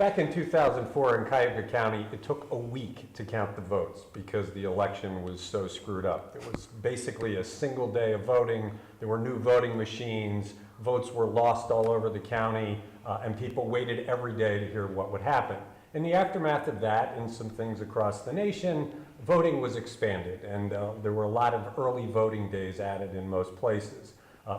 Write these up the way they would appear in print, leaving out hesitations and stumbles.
Back in 2004 in Cuyahoga County, it took a week to count the votes because the election was so screwed up. It was basically a single day of voting. There were new voting machines. Votes were lost all over the county, and people waited every day to hear what would happen. In the aftermath of that, and some things across the nation, voting was expanded, and there were a lot of early voting days added in most places.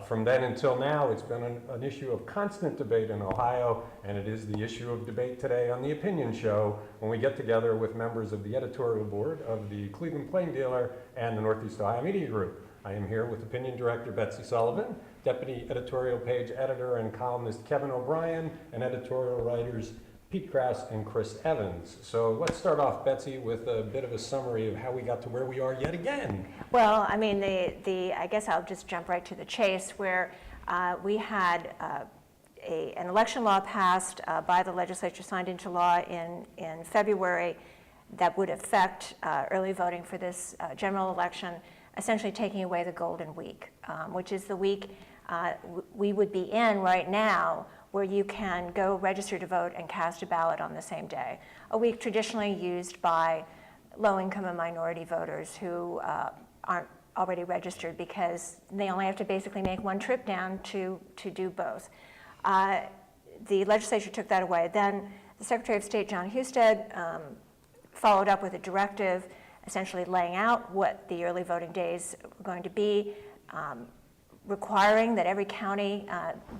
From then until now, it's been an issue of constant debate in Ohio, and it is the issue of debate today on The Opinion Show when we get together with members of the editorial board of the Cleveland Plain Dealer and the Northeast Ohio Media Group. I am here with Opinion Director Betsy Sullivan, Deputy Editorial Page Editor and columnist Kevin O'Brien, and editorial writers Pete Krouse and Chris Evans. So let's start off, Betsy, with a bit of a summary of how we got to where we are yet again. Well, I mean, I guess I'll just jump right to the chase, where we had an election law passed by the legislature, signed into law in February, that would affect early voting for this general election, essentially taking away the golden week, which is the week we would be in right now, where you can go register to vote and cast a ballot on the same day. A week traditionally used by low-income and minority voters who aren't already registered because they only have to basically make one trip down to do both. The legislature took that away. Then the Secretary of State, John Husted, followed up with a directive essentially laying out what the early voting days were going to be, requiring that every county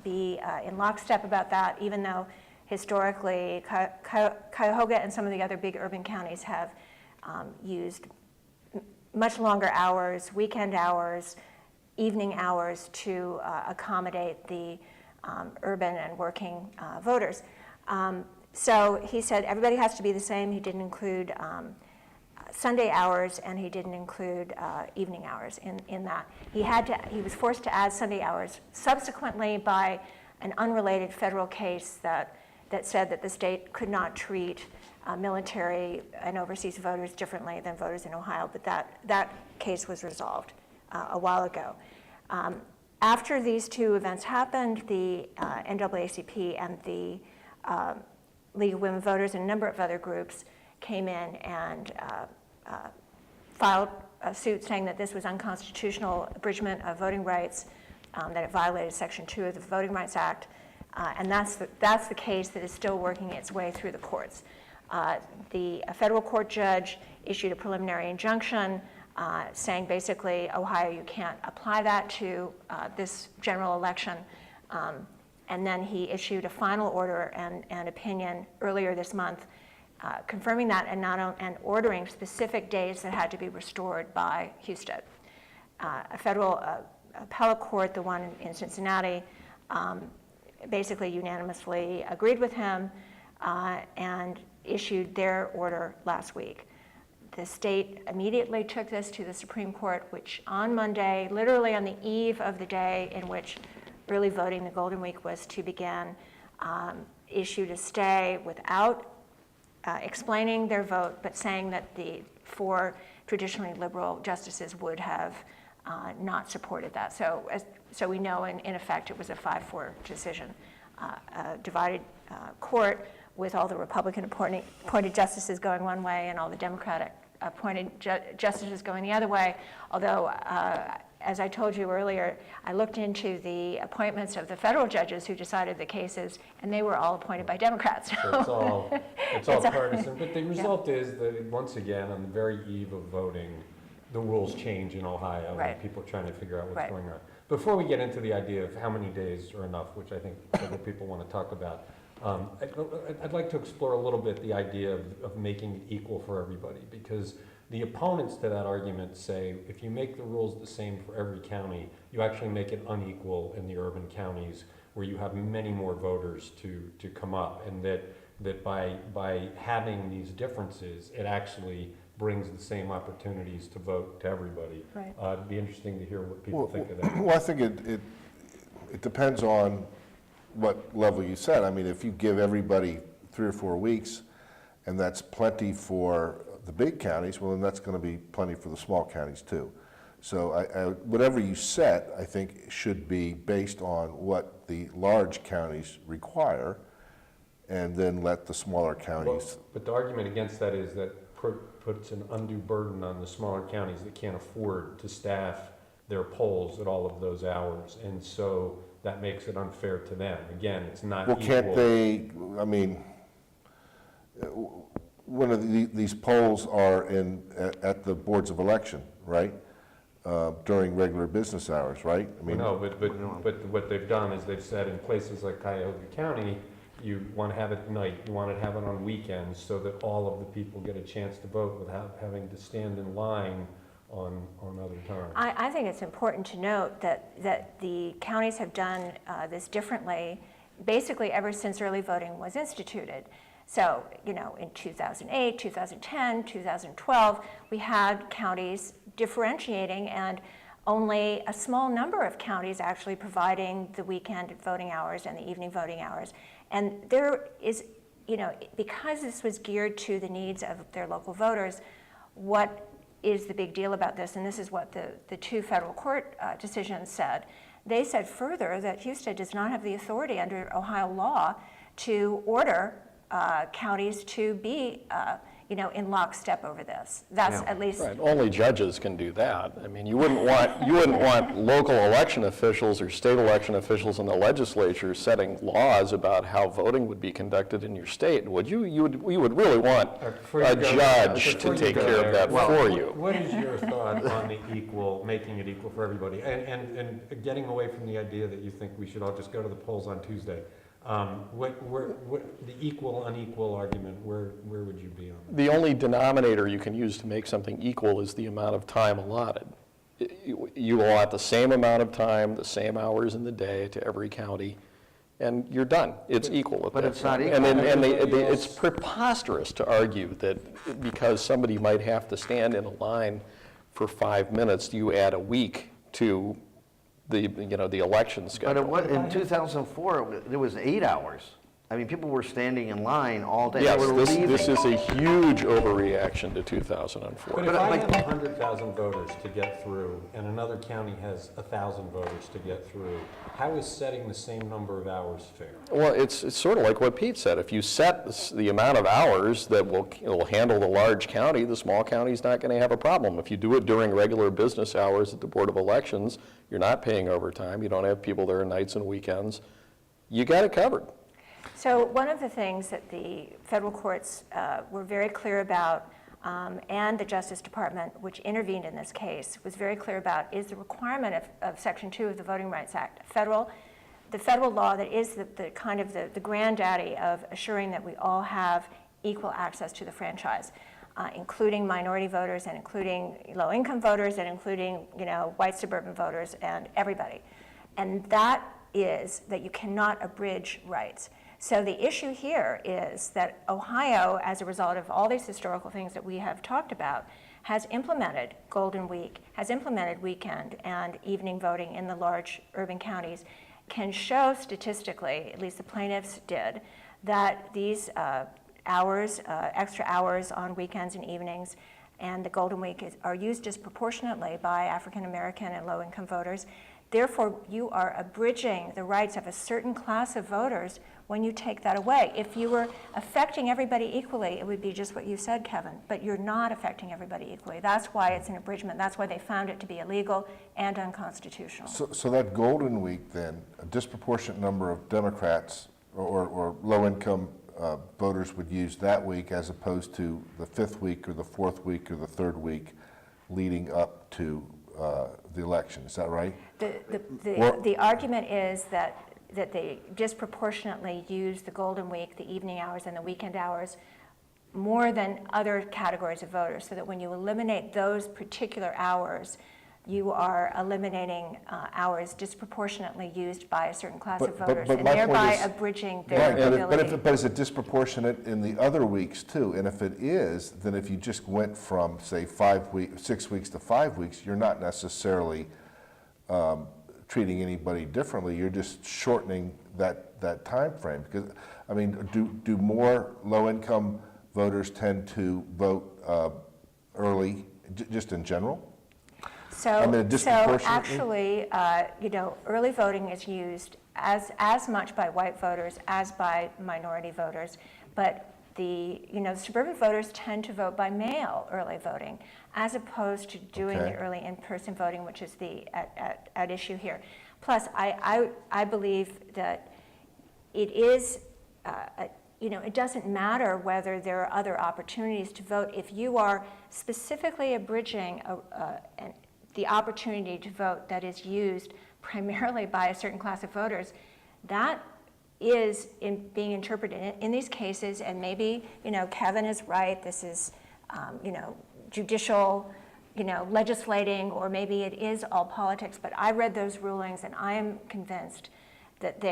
be in lockstep about that, even though historically Cuyahoga and some of the other big urban counties have used much longer hours, weekend hours, evening hours to accommodate the urban and working voters. So he said everybody has to be the same. He didn't include Sunday hours, and he didn't include evening hours in that. He was forced to add Sunday hours subsequently by an unrelated federal case that said that the state could not treat military and overseas voters differently than voters in Ohio, but that case was resolved a while ago. After these two events happened, the NAACP and the League of Women Voters and a number of other groups came in and filed a suit saying that this was unconstitutional abridgment of voting rights, that it violated Section 2 of the Voting Rights Act, and that's the case that is still working its way through the courts. A federal court judge issued a preliminary injunction saying basically, Ohio, you can't apply that to this general election, and then he issued a final order and opinion earlier this month confirming that and ordering specific days that had to be restored by Husted. A federal appellate court, the one in Cincinnati, basically unanimously agreed with him and issued their order last week. The state immediately took this to the Supreme Court, which on Monday, literally on the eve of the day in which early voting, the Golden Week, was to begin, issued a stay without explaining their vote, but saying that the four traditionally liberal justices would have not supported that. So we know in effect it was a 5-4 decision. A divided court with all the Republican appointed justices going one way and all the Democratic appointed justices going the other way, although as I told you earlier, I looked into the appointments of the federal judges who decided the cases, and they were all appointed by Democrats. So it's all partisan. But the result is that, once again, on the very eve of voting, the rules change in Ohio, Right. and people are trying to figure out what's Right. going on. Before we get into the idea of how many days are enough, which I think several people want to talk about, I'd like to explore a little bit the idea of making it equal for everybody, because the opponents to that argument say if you make the rules the same for every county, you actually make it unequal in the urban counties where you have many more voters to come up, and that by having these differences, it actually brings the same opportunities to vote to everybody. Right. It'd be interesting to hear what people think of that. Well, I think it depends on what level you set. I mean, if you give everybody 3 or 4 weeks, and that's plenty for the big counties, well, then that's going to be plenty for the small counties too. So whatever you set, I think, should be based on what the large counties require, and then let the smaller counties. But the argument against that is that puts an undue burden on the smaller counties that can't afford to staff their polls at all of those hours, and so that makes it unfair to them. Again, it's not Well, equal. can't they, I mean, one of these polls are at the boards of election, right? During regular business hours, right? I mean, No, but what they've done is they've said in places like Cuyahoga County, you want to have it at night, you want to have it on weekends, so that all of the people get a chance to vote without having to stand in line on other times. I think it's important to note that the counties have done this differently, basically ever since early voting was instituted. So, in 2008, 2010, 2012, we had counties differentiating, and only a small number of counties actually providing the weekend voting hours and the evening voting hours. And there is, because this was geared to the needs of their local voters, what is the big deal about this? And this is what the two federal court decisions said. They said further that Houston does not have the authority under Ohio law to order counties to be, in lockstep over this. That's at least Right, only judges can do that. I mean, you wouldn't want local election officials or state election officials in the legislature setting laws about how voting would be conducted in your state, would you? You would really want a judge to take care of that for you. What is your thought on making it equal for everybody? And getting away from the idea that you think we should all just go to the polls on Tuesday. The equal, unequal argument, where would you be on that? The only denominator you can use to make something equal is the amount of time allotted. You allot the same amount of time, the same hours in the day to every county, and you're done. It's equal. But it's not equal. And it's preposterous to argue that because somebody might have to stand in a line for 5 minutes, you add a week to the election schedule. But in 2004, there was 8 hours. I mean, people were standing in line all day. Yes, They were leaving. this is a huge overreaction to 2004. But if I have 100,000 voters to get through, and another county has 1,000 voters to get through, how is setting the same number of hours fair? Well, it's sort of like what Pete said. If you set the amount of hours that will handle the large county, the small county's not going to have a problem. If you do it during regular business hours at the Board of Elections, you're not paying overtime, you don't have people there nights and weekends, you got it covered. So one of the things that the federal courts were very clear about, and the Justice Department, which intervened in this case, was very clear about, is the requirement of Section 2 of the Voting Rights Act. The federal law that is the granddaddy of assuring that we all have equal access to the franchise, including minority voters and including low-income voters and including white suburban voters and everybody. And that is that you cannot abridge rights. So the issue here is that Ohio, as a result of all these historical things that we have talked about, has implemented Golden Week, has implemented weekend and evening voting in the large urban counties, can show statistically, at least the plaintiffs did, that these extra hours on weekends and evenings and the Golden Week are used disproportionately by African American and low-income voters. Therefore, you are abridging the rights of a certain class of voters when you take that away. If you were affecting everybody equally, it would be just what you said, Kevin, but you're not affecting everybody equally. That's why it's an abridgment. That's why they found it to be illegal and unconstitutional. So that Golden Week then, a disproportionate number of Democrats or low-income voters would use that week as opposed to the 5th week or the 4th week or the 3rd week leading up to the election. Is that right? The argument is that they disproportionately use the Golden Week, the evening hours, and the weekend hours more than other categories of voters, so that when you eliminate those particular hours, you are eliminating hours disproportionately used by a certain class of voters, and thereby abridging their ability. But is it disproportionate in the other weeks too? And if it is, then if you just went from, say, 6 weeks to 5 weeks, you're not necessarily treating anybody differently. You're just shortening that time frame. Because, I mean, do more low-income voters tend to vote early, just in general? So actually, early voting is used as much by white voters as by minority voters, but the suburban voters tend to vote by mail early voting, as opposed to doing Okay. the early in-person voting, which is the at issue here. Plus, I believe that it is, it doesn't matter whether there are other opportunities to vote. If you are specifically abridging the opportunity to vote that is used primarily by a certain class of voters, that is being interpreted in these cases, and maybe, Kevin is right, this is, judicial, legislating, or maybe it is all politics, but I read those rulings and I am convinced that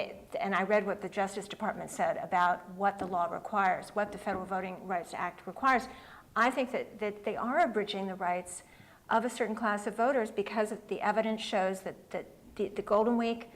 and I read what the Justice Department said about what the law requires, what the Federal Voting Rights Act requires. I think that they are abridging the rights of a certain class of voters, because the evidence shows that the Golden Week,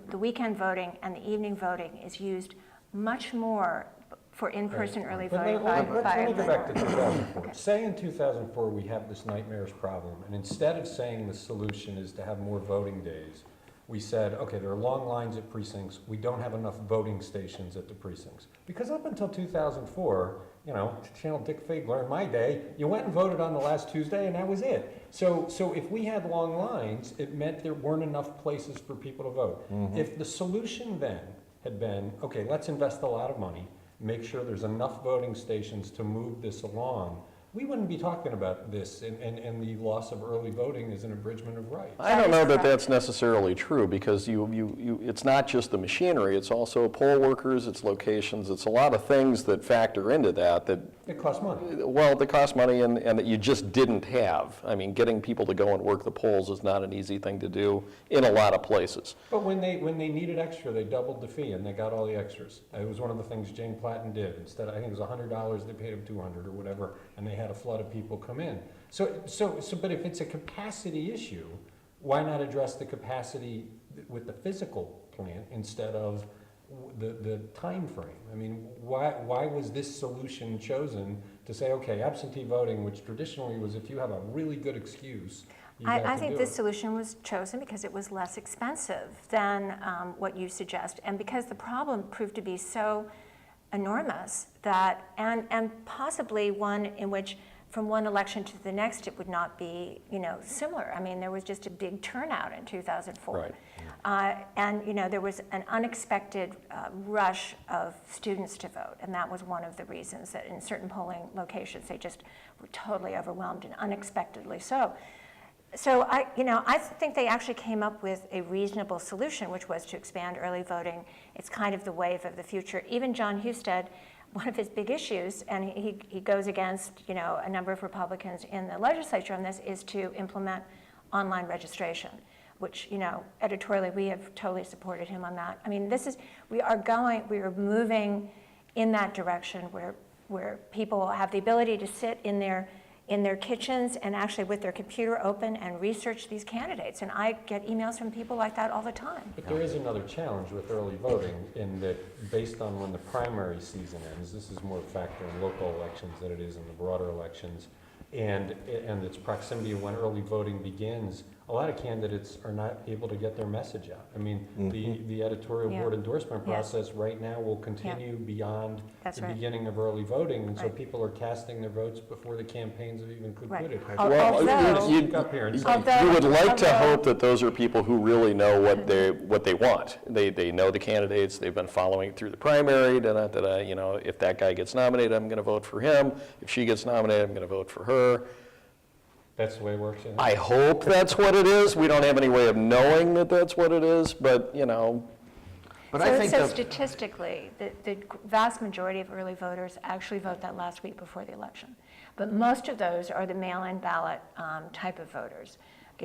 the weekend voting and the evening voting is used much more for in-person early But voting let me go back to minority. 2004. Okay. Say in 2004, we have this nightmarish problem, and instead of saying the solution is to have more voting days, we said, okay, there are long lines at precincts, we don't have enough voting stations at the precincts. Because up until 2004, Channel Dick Figler, in my day, you went and voted on the last Tuesday and that was it. So if we had long lines, it meant there weren't enough places for people to vote. If the solution then had been, okay, let's invest a lot of money, make sure there's enough voting stations to move this along, we wouldn't be talking about this, and the loss of early voting is an abridgment of rights. I don't know that that's necessarily true, because it's not just the machinery, it's also poll workers, it's locations, it's a lot of things that factor into that. It costs money. Well, they cost money and that you just didn't have. I mean, getting people to go and work the polls is not an easy thing to do in a lot of places. But when they needed extra, they doubled the fee and they got all the extras. It was one of the things Jane Platten did. Instead, I think it was $100, they paid them $200 or whatever, and they had a flood of people come in. But if it's a capacity issue, why not address the capacity with the physical plant instead of the time frame? I mean, why was this solution chosen to say, okay, absentee voting, which traditionally was if you have a really good excuse, I think this solution was chosen because it was less expensive than what you suggest, and because the problem proved to be so enormous that, and possibly one in which from one election to the next it would not be, similar. I mean, there was just a big turnout in 2004. Right. And there was an unexpected rush of students to vote, and that was one of the reasons that in certain polling locations they just were totally overwhelmed, and unexpectedly so. So I think they actually came up with a reasonable solution, which was to expand early voting. It's kind of the wave of the future. Even John Husted, one of his big issues, and he goes against a number of Republicans in the legislature on this, is to implement online registration, which editorially we have totally supported him on that. I mean, we are moving in that direction where people have the ability to sit in their kitchens and actually with their computer open and research these candidates. And I get emails from people like that all the time. But there is another challenge with early voting in that based on when the primary season ends, this is more a factor in local elections than it is in the broader elections, and its proximity of when early voting begins, a lot of candidates are not able to get their message out. I mean, the editorial board endorsement process right now will continue beyond the beginning of early voting, and so people are casting their votes before the campaigns have even concluded. Although- You would like to hope that those are people who really know what they want. They know the candidates, they've been following it through the primary, if that guy gets nominated, I'm going to vote for him. If she gets nominated, I'm going to vote for her. That's the way it works. Isn't it? I hope that's what it is. We don't have any way of knowing that that's what it is, but But I think so statistically, the vast majority of early voters actually vote that last week before the election. But most of those are the mail-in ballot type of voters.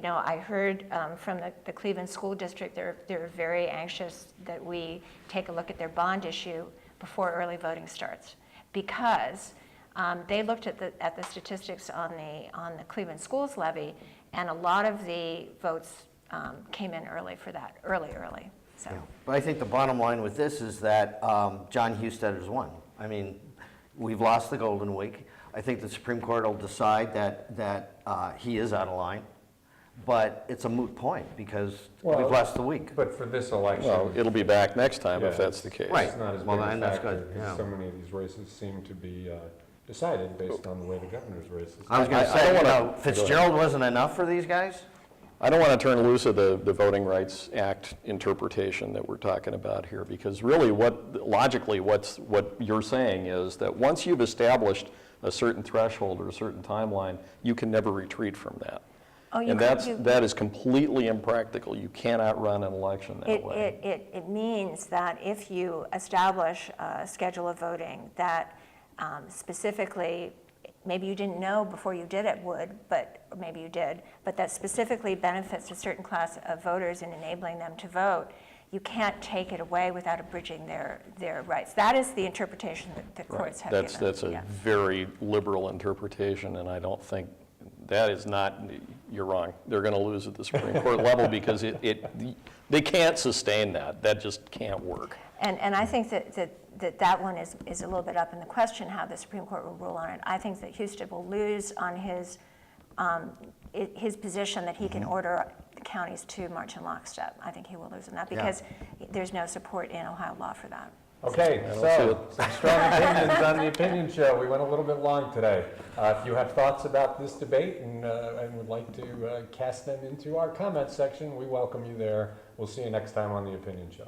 I heard from the Cleveland School District, they're very anxious that we take a look at their bond issue before early voting starts, because they looked at the statistics on the Cleveland Schools levy, and a lot of the votes came in early for that, early. So. Yeah. But I think the bottom line with this is that John Husted has won. I mean, we've lost the Golden Week. I think the Supreme Court will decide that he is out of line, but it's a moot point because Well, we've lost the week. But for this election. Well, it'll be back next time if Yeah, that's the case. Right. It's not as big Well, a and that's factor, good, because yeah. so many of these races seem to be decided based on the way the governor's races. I was gonna I say, don't you wanna- know, Fitzgerald wasn't enough for these guys? I don't want to turn loose of the Voting Rights Act interpretation that we're talking about here, because really logically, what you're saying is that once you've established a certain threshold or a certain timeline, you can never retreat from that. Oh, you And could- that is completely impractical. You cannot run an election that way. It means that if you establish a schedule of voting that specifically, maybe you didn't know before you did it would, but or maybe you did, but that specifically benefits a certain class of voters in enabling them to vote, you can't take it away without abridging their rights. That is the interpretation that the courts have given. That's a Yeah. very liberal interpretation, and I don't think, that is not, you're wrong. They're going to lose at the Supreme Court level because they can't sustain that. That just can't work. And I think that one is a little bit up in the question, how the Supreme Court will rule on it. I think that Houston will lose on his position that he can order the counties to march in lockstep. I think he will lose on that because there's no support in Ohio law for that. Okay, so some strong opinions on the opinion show. We went a little bit long today. If you have thoughts about this debate and would like to cast them into our comment section, we welcome you there. We'll see you next time on the opinion show.